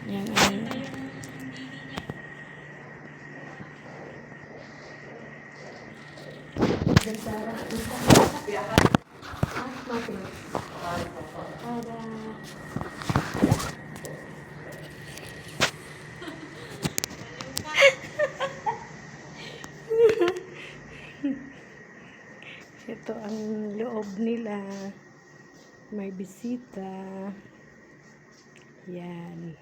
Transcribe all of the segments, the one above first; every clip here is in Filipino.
Yan ang ito ang loob nila. May bisita. Yan.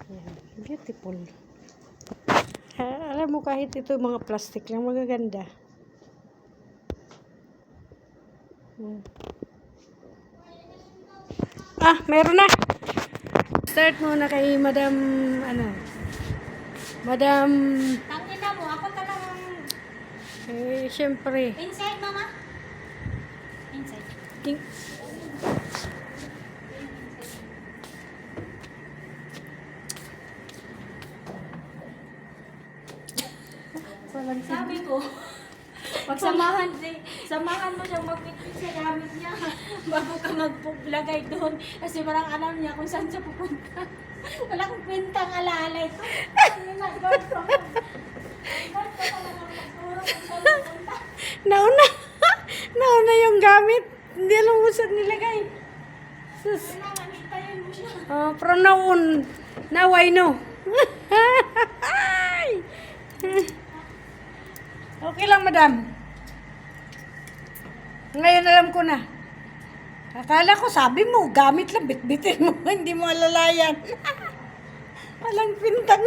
Yan. Beautiful. Alam mo, kahit ito mga plastic lang, magaganda. Meron na. Start muna kay Madam, Madam, Tangina mo, ako talagang syempre. inside, mama. Inside. Ting Sabi ko, samahan mo siyang mag-picture sa gamit niya bago ka maglagay doon. Kasi parang alam niya kung saan siya pupunta. Wala kong kwentang alaala ito. nauna. Nauna yung gamit. Hindi alam mo saan nilagay. Sus. Kailangan hintayin mo siya. From now on, now I know. Okay lang, madam. Ngayon alam ko na. Akala ko, sabi mo, gamit lang, bitbitin mo, hindi mo alalayan. Walang kwintang,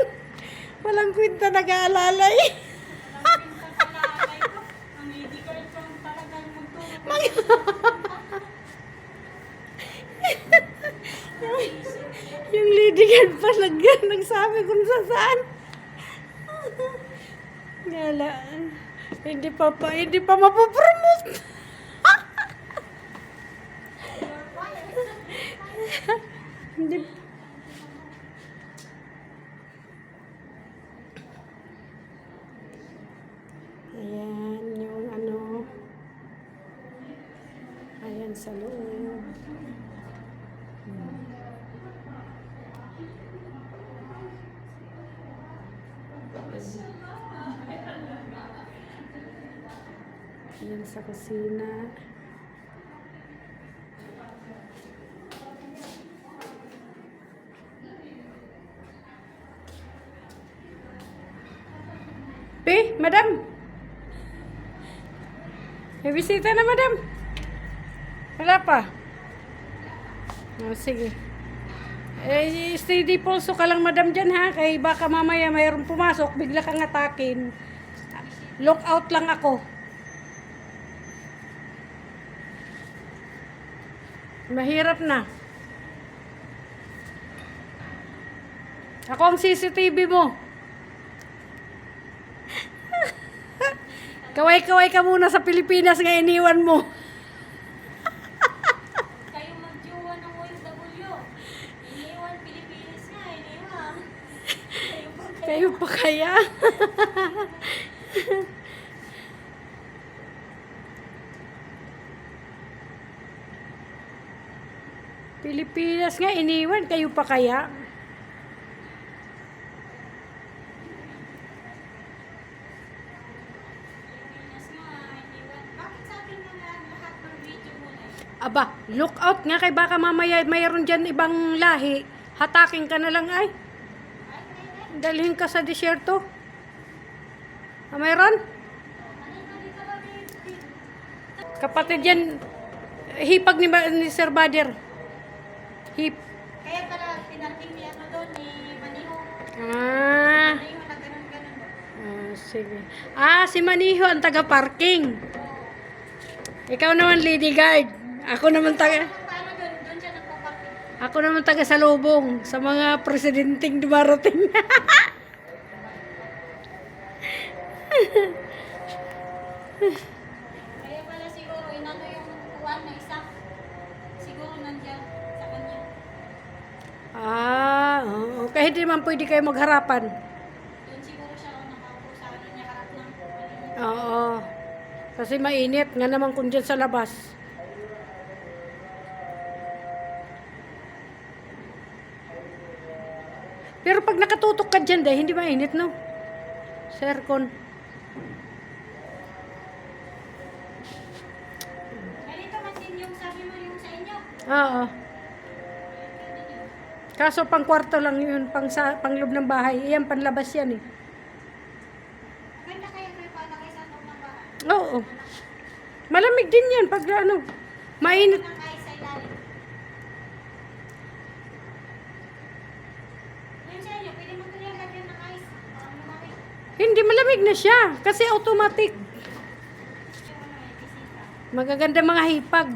walang kwinta nag-aalalay. Ang hindi ko ito talagang Yung lady guard pa nagsabi kung saan. Ngala. Hindi pa mapopromote. Hindi. Ayan, yung ayan sa loob. Ayan sa kusina. Madam. May bisita na, madam. Wala pa. Sige. Steady pulso ka lang, madam, dyan, ha? Kaya baka mamaya mayroong pumasok, bigla kang atakin. Look out lang ako. Mahirap na. Ako ang CCTV mo. Kaway-kaway ka muna sa Pilipinas nga iniwan mo. kayo magjowa ng OFW. Iniwan Pilipinas nga, iniwan. Kayo pa kaya? Pilipinas nga iniwan, kayo pa kaya? Aba, look out nga kay baka mamaya mayroon dyan ibang lahi. Hataking ka na lang ay. Dalhin ka sa disyerto. Mayroon? Kapatid yan, hipag ni Sir Bader. Kaya pala, pinating niya ako doon ni Maniho. Maniho na ganun-ganun. Sige. Si Maniho ang taga-parking. Ikaw naman, lady guard. Ako naman taga... Paano doon siya nagpaparking? Ako naman taga salubong sa mga presidenteng dumarating. Kaya pala siguro, inano yung kuwan na isa. Siguro nandiyan sa kanya. Kahit di naman pwede kayo magharapan. Doon siguro siya nakaupo sa kanya harap ng Oo. Kasi mainit nga naman kung dyan sa labas. Pero pag nakatutok ka dyan, dahil hindi mainit, no? Sa aircon. Ganito man din yung sabi mo yung sa inyo. Oo. Kaso pang kwarto lang yun, pang loob ng bahay. Iyan, panlabas yan eh. Maganda kayo may palagay sa loob ng bahay. Oo. Malamig din yan pag ano, mainit. Ng ice sa ilalim. Yun sa inyo, pwede mo ito yung lagyan ng ice. Parang lumamig. Hindi, malamig na siya. Kasi automatic. Yung ano eh, bisita. Magaganda mga hipag.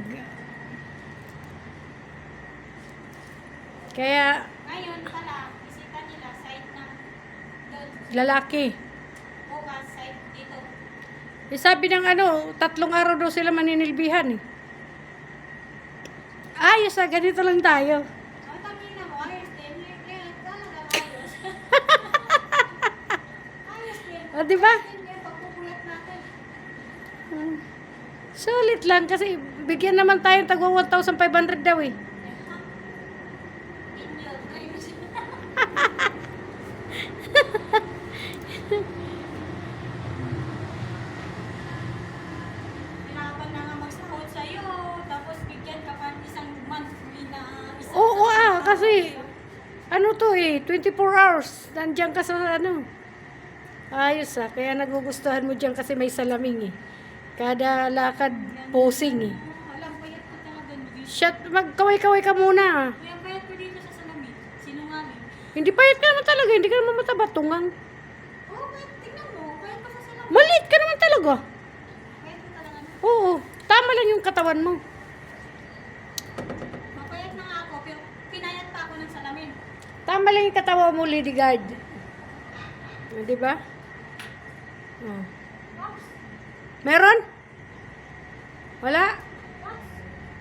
Kaya, Ngayon pala, bisita nila side ng doon. lalaki. Bukas side dito. Eh, sabi ng ano, 3 araw daw sila maninilbihan eh. Ayos ah, ganito lang tayo. Ang tangina mo, ayos din. Talaga ayos. Ayos din. O, di ba? Ayos din yung pagpupuyat natin. Sulit lang kasi bigyan naman tayo tagwa 1,500 daw eh. Inyo, ayos. Hirapan na nga magsahod sa'yo, tapos bigyan ka pa isang monthly na isang Oo kasi ano to eh, 24 hours. Nandiyan ka sa ano. Ayos ah, kaya nagugustuhan mo dyan kasi may salaming eh. Kada lakad, posing eh. Alam, payat ko talaga. Shut, magkaway-kaway ka muna. Kuya, payat ko dito sa salamin. Sinungaling. Hindi payat ka naman talaga, hindi ka naman mataba, tungang. Oo, payat. Tingnan mo. Payat ko sa salamin. Maliit ka naman talaga. Payat ko talaga na. Oo, tama lang yung katawan mo. Mapayat na nga ako, pero pinayat pa ako ng salamin. Tama lang yung katawan mo, Lady Guard. Di ba? Oh. Pops, Meron? Wala? Pops.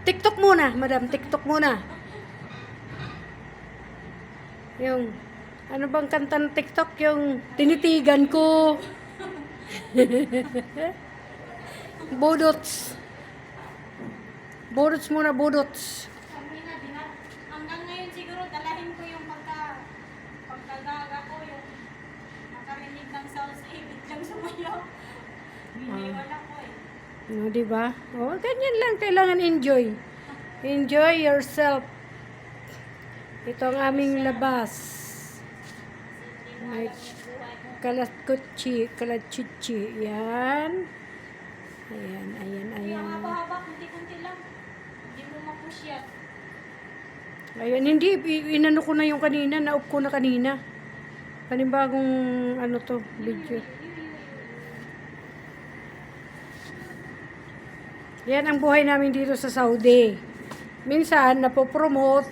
TikTok muna, madam. TikTok muna. Yung, ano bang kanta ng TikTok? Yung, tinitigan ko. Budots. Budots muna, budots. Sabi na, hanggang ngayon siguro dalahin ko yung pagkagaga ko, yung nakarinig ng sounds, biglang sumayaw. Biniwala ko eh. No, di ba? Oh, ganyan lang. Kailangan enjoy. Enjoy yourself. Ito ang aming labas. May kalachichi. Yan. Ayan, ayan, Kaya ayan. haba-haba, kunti-kunti lang. Hindi mo mapush yan. Ayan, hindi. Inano ko na yung kanina. Na-up ko na kanina. Panibagong, ano to, video. Yan ang buhay namin dito sa Saudi. Minsan, napopromote.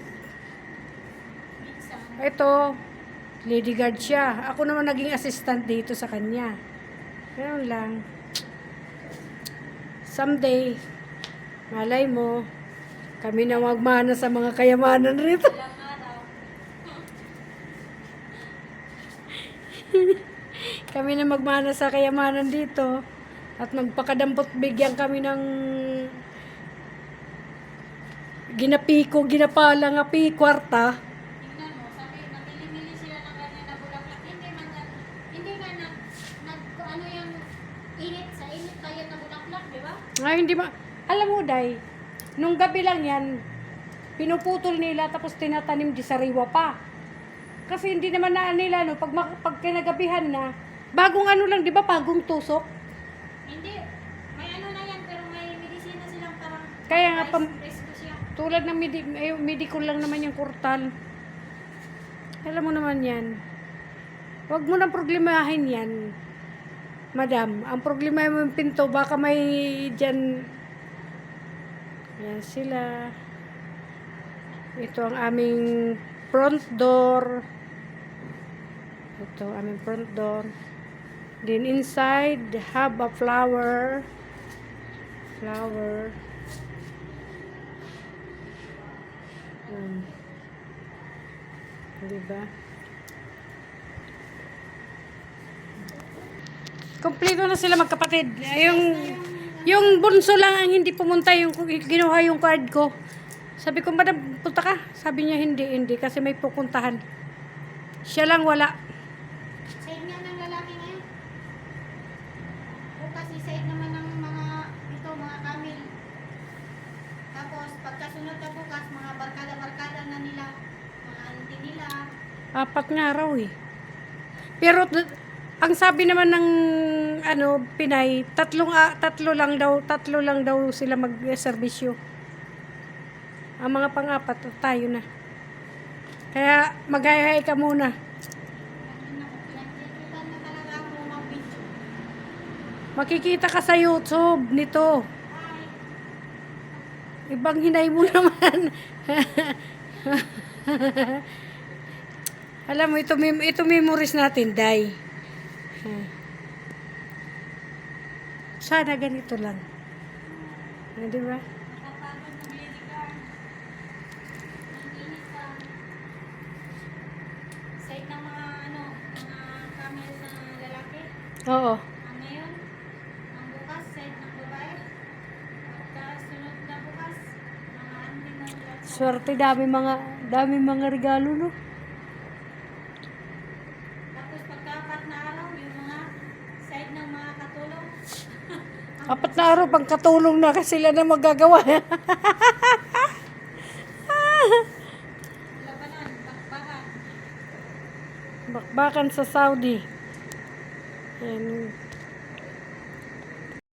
Minsan. Ito, Lady Guard siya. Ako naman naging assistant dito sa kanya. Ganun lang. Someday, malay mo, kami na magmana sa mga kayamanan rito. Ilang araw. Kami na magmana sa kayamanan dito. At magpakadampot bigyan kami ng ginapiko, ginapala nga kwarta. Tingnan mo, sabi, namili-mili sila ng ganyan na bulaklak. Hindi nga ano yung init sa init tayo na bulaklak, di ba? Ay, hindi ma... Alam mo, Day, nung gabi lang yan, pinuputol nila tapos tinatanim di sariwa pa. Kasi hindi naman na nila, no, pag kinagabihan na, bagong ano lang, di ba, bagong tusok? Hindi. May ano na yan, pero may medisina silang parang Kaya nga, presko siya. tulad ng medical lang naman yung kurtal. Alam mo naman yan. Huwag mo nang problemahin yan. Madam, ang problema mo yung pinto, baka may dyan. Yan sila. Ito ang aming front door. Ito ang aming front door. Then inside, have a flower. Flower. Diba? Kompleto na sila magkapatid. Yung bunso lang ang hindi pumunta, yung ginuha yung card ko. Sabi ko, madam, punta ka? Sabi niya, hindi, kasi may pupuntahan. Siya lang wala. Side nga ng lalaki ngayon. Bukas i-side naman ng mga camel. Tapos pagkasunod na bukas, mga barkada-barkada na nila. Mga auntie nila. 4 nga raw eh. Pero ang sabi naman ng Pinay, tatlo lang daw sila mag-serbisyo. Ang mga pang-4 tayo na. Kaya mag-hi ka muna. Pinagkikitan na talaga ako mga video. Makikita ka sa YouTube nito. Ay, Ibang hinay mo naman. Alam mo, ito memories natin, Day. Sana ganito lang. Di ba? nakapagod ng lady car. Ang init pa. Side ng mga mga camel na lalaki. Oo. Ang ngayon, ang bukas, side ng babae. Pagkasunod na bukas, mga auntie na nila. Swerte, dami mga regalo, no? Tapos pagka-4 na araw, yung mga side ng mga katulong. 4 na araw, pang katulong na kasi sila na magagawa. Labanan, bakbakan. Bakbakan sa Saudi. Yan.